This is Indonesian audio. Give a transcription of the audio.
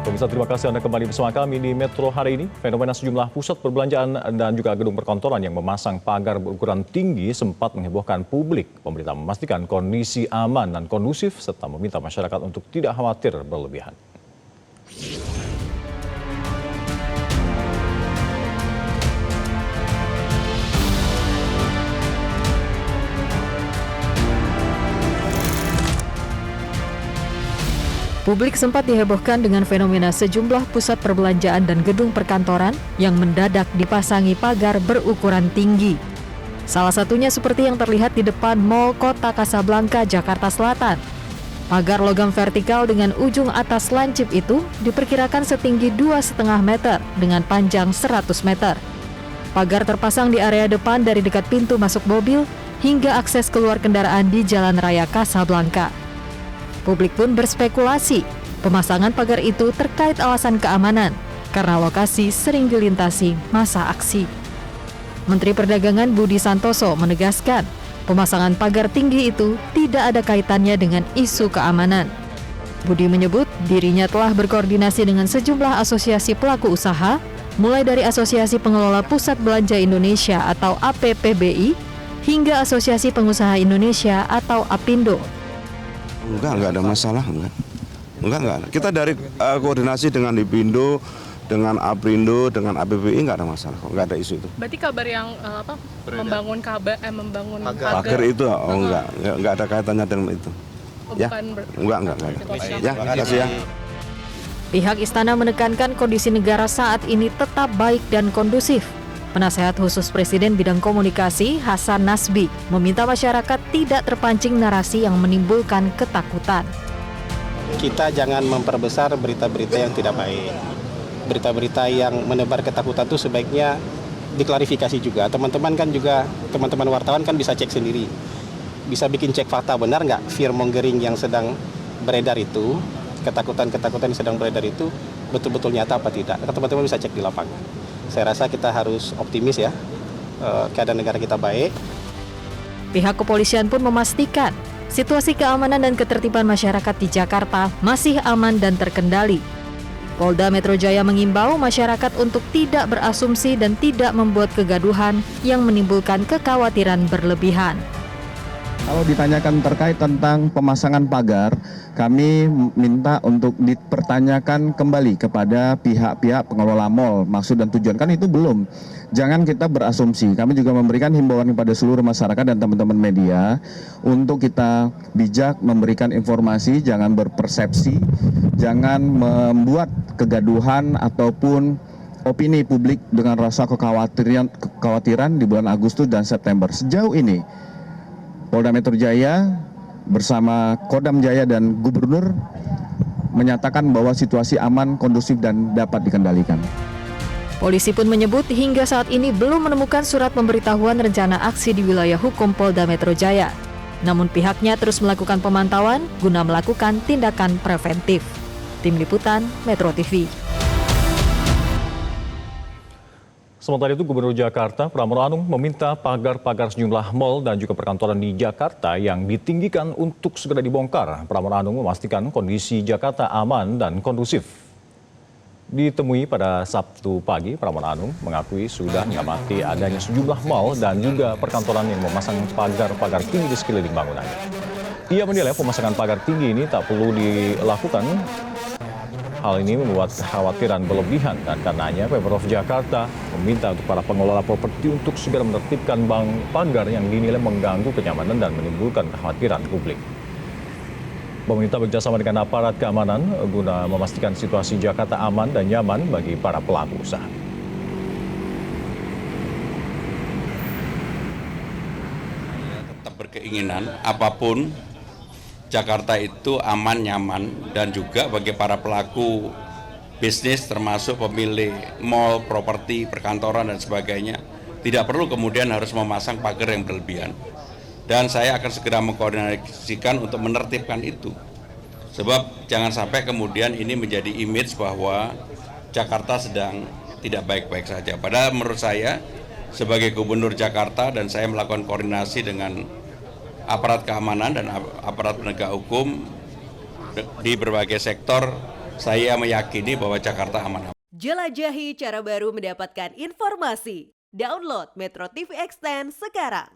Pemirsa, terima kasih Anda kembali bersama kami di Metro hari ini. Fenomena sejumlah pusat perbelanjaan dan juga gedung perkantoran yang memasang pagar berukuran tinggi sempat menghebohkan publik. Pemerintah memastikan kondisi aman dan kondusif serta meminta masyarakat untuk tidak khawatir berlebihan. Publik sempat dihebohkan dengan fenomena sejumlah pusat perbelanjaan dan gedung perkantoran yang mendadak dipasangi pagar berukuran tinggi. Salah satunya seperti yang terlihat di depan Mall Kota Kasablanka, Jakarta Selatan. Pagar logam vertikal dengan ujung atas lancip itu diperkirakan setinggi 2,5 meter dengan panjang 100 meter. Pagar terpasang di area depan dari dekat pintu masuk mobil hingga akses keluar kendaraan di Jalan Raya Kasablanka. Publik pun berspekulasi pemasangan pagar itu terkait alasan keamanan karena lokasi sering dilintasi massa aksi. Menteri Perdagangan Budi Santoso menegaskan pemasangan pagar tinggi itu tidak ada kaitannya dengan isu keamanan. Budi menyebut dirinya telah berkoordinasi dengan sejumlah asosiasi pelaku usaha, mulai dari Asosiasi Pengelola Pusat Belanja Indonesia atau APPBI hingga Asosiasi Pengusaha Indonesia atau APindo. Enggak ada masalah, enggak. Kita dari koordinasi dengan APindo, dengan APrindo, dengan APBI enggak ada masalah, enggak ada isu itu. Berarti kabar yang membangun pagar itu enggak ada kaitannya dengan itu. Ya, enggak. Ya, kasih ya. Pihak istana menekankan kondisi negara saat ini tetap baik dan kondusif. Penasehat khusus Presiden bidang komunikasi Hasan Nasbi meminta masyarakat tidak terpancing narasi yang menimbulkan ketakutan. Kita jangan memperbesar berita-berita yang tidak baik. Berita-berita yang menebar ketakutan itu sebaiknya diklarifikasi juga. Teman-teman wartawan kan bisa cek sendiri. Bisa bikin cek fakta, benar nggak fear mongering yang sedang beredar itu, ketakutan-ketakutan yang sedang beredar itu betul-betul nyata apa tidak. Teman-teman bisa cek di lapangan. Saya rasa kita harus optimis ya, keadaan negara kita baik. Pihak kepolisian pun memastikan situasi keamanan dan ketertiban masyarakat di Jakarta masih aman dan terkendali. Polda Metro Jaya mengimbau masyarakat untuk tidak berasumsi dan tidak membuat kegaduhan yang menimbulkan kekhawatiran berlebihan. Kalau ditanyakan terkait tentang pemasangan pagar, kami minta untuk dipertanyakan kembali kepada pihak-pihak pengelola mal, maksud dan tujuan. Kan itu belum. Jangan kita berasumsi. Kami juga memberikan himbauan kepada seluruh masyarakat dan teman-teman media untuk kita bijak memberikan informasi, jangan berpersepsi, jangan membuat kegaduhan ataupun opini publik dengan rasa kekhawatiran di bulan Agustus dan September. Sejauh ini, Polda Metro Jaya bersama Kodam Jaya dan Gubernur menyatakan bahwa situasi aman, kondusif, dan dapat dikendalikan. Polisi pun menyebut hingga saat ini belum menemukan surat pemberitahuan rencana aksi di wilayah hukum Polda Metro Jaya. Namun pihaknya terus melakukan pemantauan guna melakukan tindakan preventif. Tim Liputan Metro TV. Sementara itu, Gubernur Jakarta Pramono Anung meminta pagar-pagar sejumlah mal dan juga perkantoran di Jakarta yang ditinggikan untuk segera dibongkar. Pramono Anung memastikan kondisi Jakarta aman dan kondusif. Ditemui pada Sabtu pagi, Pramono Anung mengakui sudah mengamati adanya sejumlah mal dan juga perkantoran yang memasang pagar-pagar tinggi di sekeliling bangunannya. Ia menilai pemasangan pagar tinggi ini tak perlu dilakukan. Hal ini membuat kekhawatiran berlebihan dan karenanya Pemprov Jakarta meminta untuk para pengelola properti untuk segera menertibkan pagar yang dinilai mengganggu kenyamanan dan menimbulkan kekhawatiran publik. Pemerintah bekerjasama dengan aparat keamanan guna memastikan situasi Jakarta aman dan nyaman bagi para pelaku usaha. Tetap berkeinginan apapun Jakarta itu aman, nyaman, dan juga bagi para pelaku bisnis termasuk pemilik mal, properti, perkantoran, dan sebagainya tidak perlu kemudian harus memasang pagar yang berlebihan. Dan saya akan segera mengkoordinasikan untuk menertibkan itu. Sebab jangan sampai kemudian ini menjadi image bahwa Jakarta sedang tidak baik-baik saja. Padahal menurut saya sebagai Gubernur Jakarta dan saya melakukan koordinasi dengan aparat keamanan dan aparat penegak hukum di berbagai sektor saya meyakini bahwa Jakarta aman. Jelajahi cara baru mendapatkan informasi. Download Metro TV Extend sekarang.